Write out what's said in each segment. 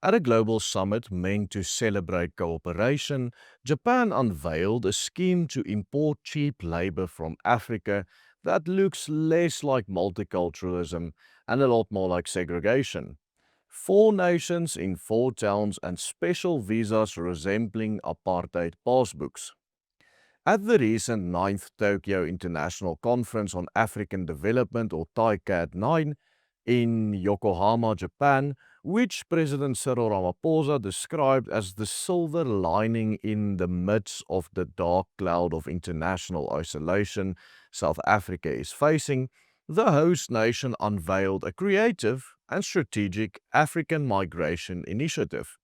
At a global summit meant to celebrate cooperation, Japan unveiled a scheme to import cheap labor from Africa that looks less like multiculturalism and a lot more like segregation. Four nations in four towns and special visas resembling apartheid passbooks. At the recent ninth Tokyo International Conference on African Development, or TICAD 9, in Yokohama, Japan, which President Cyril Ramaphosa described as the silver lining in the midst of the dark cloud of international isolation South Africa is facing, the host nation unveiled a creative and strategic African migration initiative,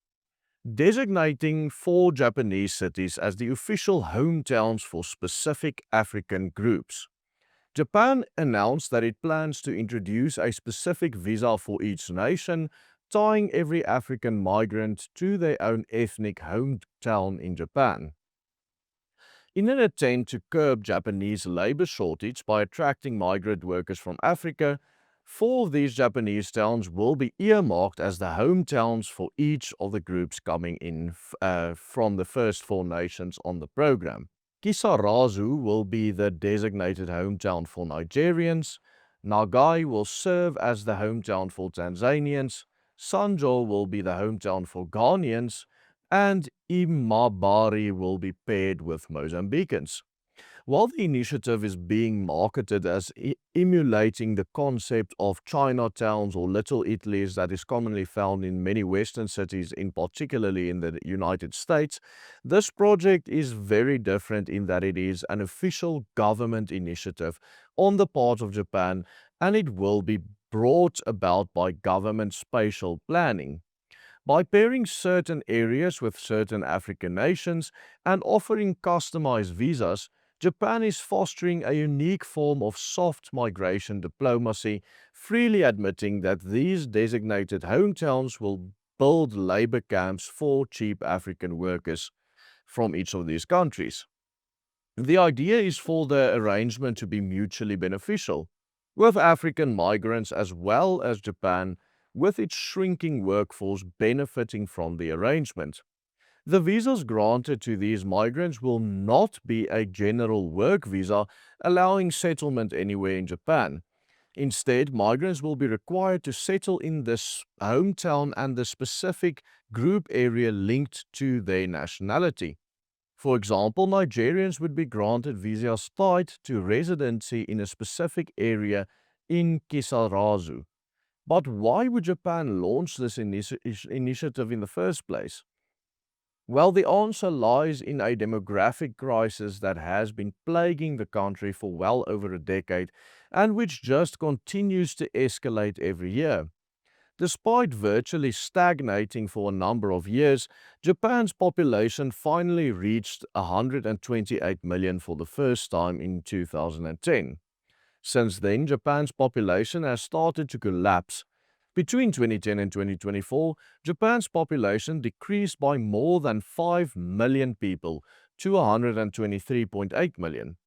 designating four Japanese cities as the official hometowns for specific African groups. Japan announced that it plans to introduce a specific visa for each nation, tying every African migrant to their own ethnic hometown in Japan. In an attempt to curb Japanese labor shortage by attracting migrant workers from Africa, four of these Japanese towns will be earmarked as the hometowns for each of the groups coming in from the first four nations on the program. Kisarazu will be the designated hometown for Nigerians, Nagai will serve as the hometown for Tanzanians, Sanjo will be the hometown for Ghanaians, and Imabari will be paired with Mozambicans. While the initiative is being marketed as emulating the concept of Chinatowns or Little Italys that is commonly found in many Western cities, in particularly in the United States, this project is very different in that it is an official government initiative on the part of Japan, and it will be brought about by government spatial planning. By pairing certain areas with certain African nations and offering customized visas, Japan is fostering a unique form of soft migration diplomacy, freely admitting that these designated hometowns will build labor camps for cheap African workers from each of these countries. The idea is for the arrangement to be mutually beneficial, with African migrants as well as Japan, with its shrinking workforce benefiting from the arrangement. The visas granted to these migrants will not be a general work visa allowing settlement anywhere in Japan. Instead, migrants will be required to settle in this hometown and the specific group area linked to their nationality. For example, Nigerians would be granted visas tied to residency in a specific area in Kisarazu. But why would Japan launch this initiative in the first place? Well, the answer lies in a demographic crisis that has been plaguing the country for well over a decade and which just continues to escalate every year. Despite virtually stagnating for a number of years, Japan's population finally reached 128 million for the first time in 2010. Since then, Japan's population has started to collapse. Between 2010 and 2024, Japan's population decreased by more than 5 million people to 123.8 million.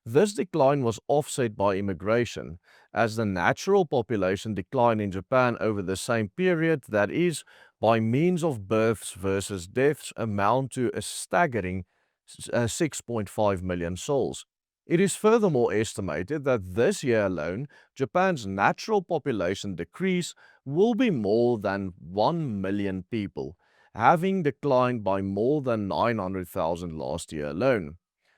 This decline was offset by immigration, as the natural population decline in Japan over the same period, that is, by means of births versus deaths, amount to a staggering 6.5 million souls. It is furthermore estimated that this year alone, Japan's natural population decrease will be more than 1 million people, having declined by more than 900,000 last year alone.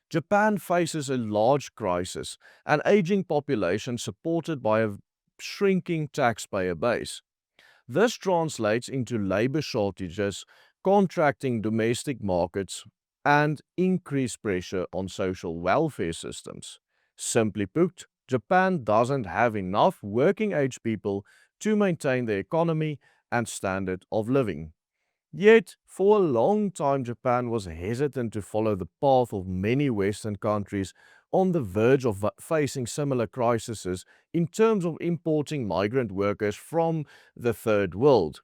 Japan faces a large crisis, an aging population supported by a shrinking taxpayer base. This translates into labor shortages, contracting domestic markets, and increased pressure on social welfare systems. Simply put, Japan doesn't have enough working age people to maintain the economy and standard of living. Yet, for a long time, Japan was hesitant to follow the path of many Western countries on the verge of facing similar crises in terms of importing migrant workers from the Third World.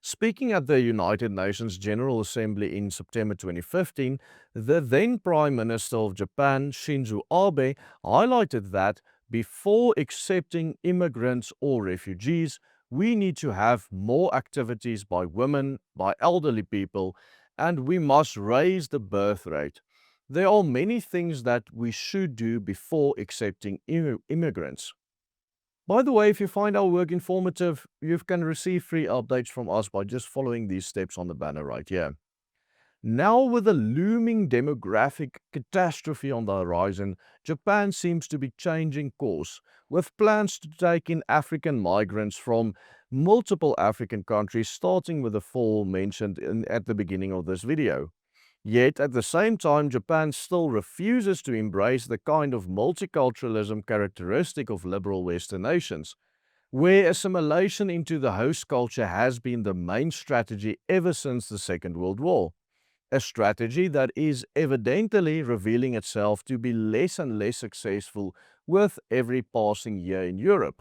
Speaking at the United Nations General Assembly in September 2015, the then Prime Minister of Japan, Shinzo Abe, highlighted that before accepting immigrants or refugees, We need to have more activities by women, by elderly people, and we must raise the birth rate. There are many things that we should do before accepting immigrants. By the way, if you find our work informative, you can receive free updates from us by just following these steps on the banner right here. Now, with a looming demographic catastrophe on the horizon, Japan seems to be changing course, with plans to take in African migrants from multiple African countries, starting with the four mentioned at the beginning of this video. Yet, at the same time, Japan still refuses to embrace the kind of multiculturalism characteristic of liberal Western nations, where assimilation into the host culture has been the main strategy ever since the Second World War. A strategy that is evidently revealing itself to be less and less successful with every passing year in Europe.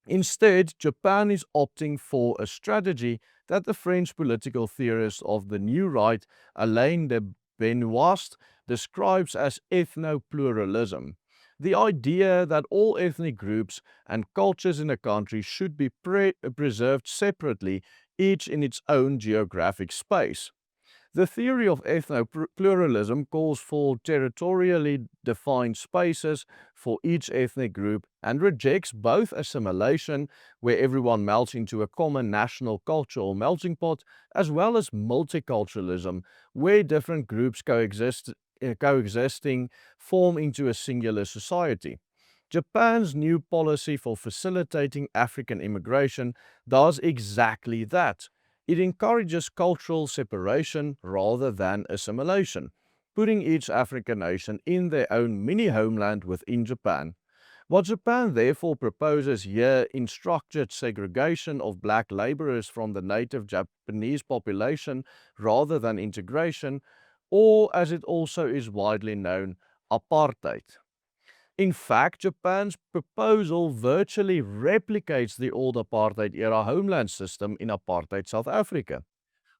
Instead, Japan is opting for a strategy that the French political theorist of the New Right, Alain de Benoist, describes as ethno-pluralism. The idea that all ethnic groups and cultures in a country should be preserved separately, each in its own geographic space. The theory of ethno-pluralism calls for territorially defined spaces for each ethnic group and rejects both assimilation, where everyone melts into a common national cultural melting pot, as well as multiculturalism, where different groups coexisting form into a singular society. Japan's new policy for facilitating African immigration does exactly that. It encourages cultural separation rather than assimilation, putting each African nation in their own mini-homeland within Japan. What Japan therefore proposes here in structured segregation of black laborers from the native Japanese population rather than integration, or as it also is widely known, apartheid. In fact, Japan's proposal virtually replicates the old apartheid-era homeland system in apartheid South Africa.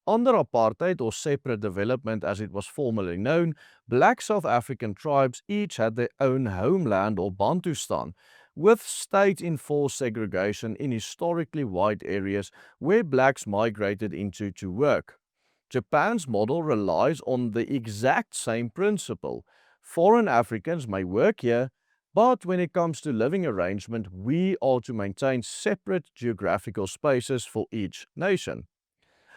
Under apartheid, or separate development as it was formerly known, black South African tribes each had their own homeland or Bantustan, with state-enforced segregation in historically white areas where blacks migrated into to work. Japan's model relies on the exact same principle. Foreign Africans may work here, but when it comes to living arrangement, we are to maintain separate geographical spaces for each nation.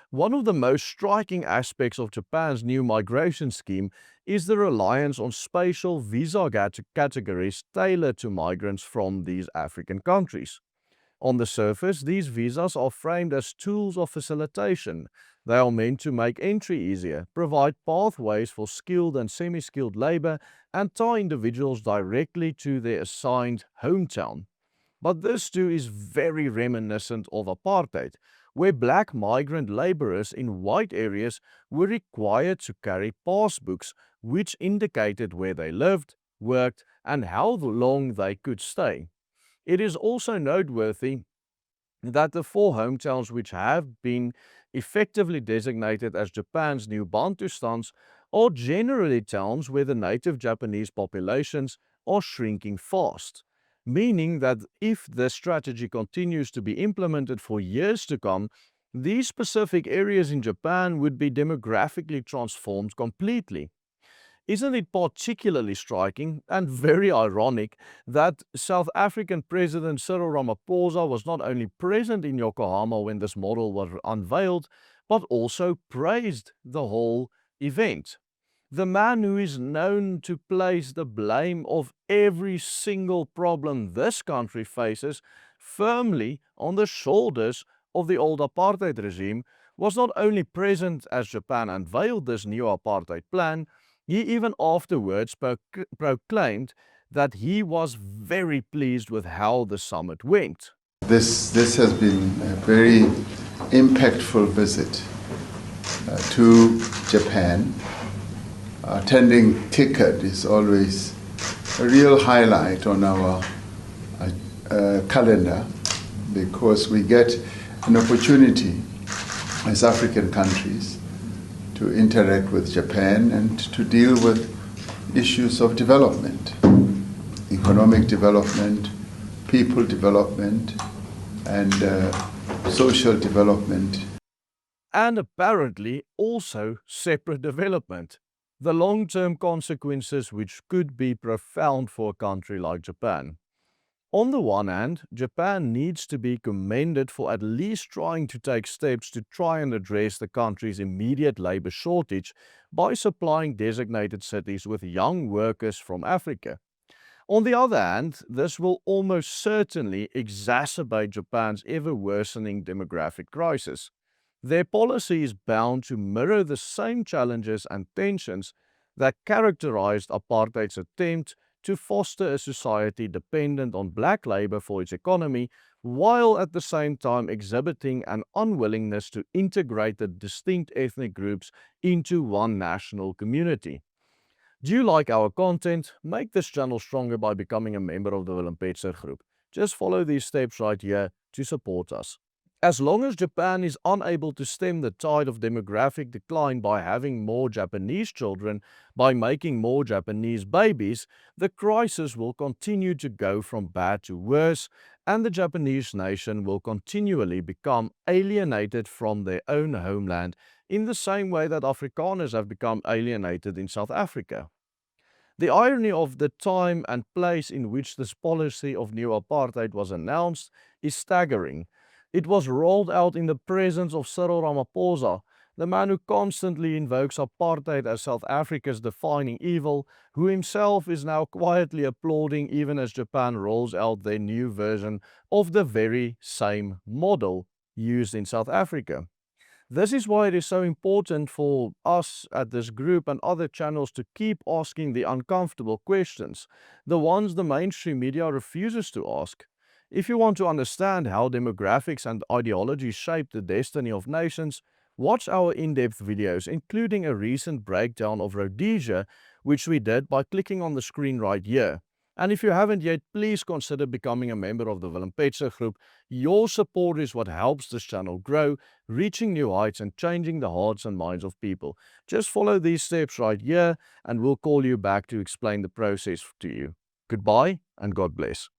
One of the most striking aspects of Japan's new migration scheme is the reliance on spatial visa categories tailored to migrants from these African countries. On the surface, these visas are framed as tools of facilitation. They are meant to make entry easier, provide pathways for skilled and semi-skilled labor, and tie individuals directly to their assigned hometown. But this too is very reminiscent of apartheid, where black migrant laborers in white areas were required to carry passbooks which indicated where they lived, worked, and how long they could stay. It is also noteworthy that the four hometowns which have been effectively designated as Japan's new Bantustans are generally towns where the native Japanese populations are shrinking fast, meaning that if the strategy continues to be implemented for years to come, these specific areas in Japan would be demographically transformed completely. Isn't it particularly striking and very ironic that South African President Cyril Ramaphosa was not only present in Yokohama when this model was unveiled, but also praised the whole event? The man who is known to place the blame of every single problem this country faces firmly on the shoulders of the old apartheid regime was not only present as Japan unveiled this new apartheid plan, he even afterwards proclaimed that he was very pleased with how the summit went. This has been a very impactful visit to Japan. Attending TICAD is always a real highlight on our calendar because we get an opportunity as African countries to interact with Japan and to deal with issues of development, economic development, people development, and social development. And apparently also separate development. The long-term consequences which could be profound for a country like Japan. On the one hand, Japan needs to be commended for at least trying to take steps to try and address the country's immediate labor shortage by supplying designated cities with young workers from Africa. On the other hand, this will almost certainly exacerbate Japan's ever-worsening demographic crisis. Their policy is bound to mirror the same challenges and tensions that characterized apartheid's attempt to foster a society dependent on black labor for its economy, while at the same time exhibiting an unwillingness to integrate the distinct ethnic groups into one national community. Do you like our content? Make this channel stronger by becoming a member of the Willem Petzer group. Just follow these steps right here to support us. As long as Japan is unable to stem the tide of demographic decline by having more Japanese children, by making more Japanese babies, the crisis will continue to go from bad to worse, and the Japanese nation will continually become alienated from their own homeland in the same way that Afrikaners have become alienated in South Africa. The irony of the time and place in which this policy of new apartheid was announced is staggering. It was rolled out in the presence of Cyril Ramaphosa, the man who constantly invokes apartheid as South Africa's defining evil, who himself is now quietly applauding even as Japan rolls out their new version of the very same model used in South Africa. This is why it is so important for us at this group and other channels to keep asking the uncomfortable questions, the ones the mainstream media refuses to ask. If you want to understand how demographics and ideology shape the destiny of nations, watch our in-depth videos, including a recent breakdown of Rhodesia, which we did by clicking on the screen right here. And if you haven't yet, please consider becoming a member of the Willem Petzer group. Your support is what helps this channel grow, reaching new heights and changing the hearts and minds of people. Just follow these steps right here and we'll call you back to explain the process to you. Goodbye and God bless.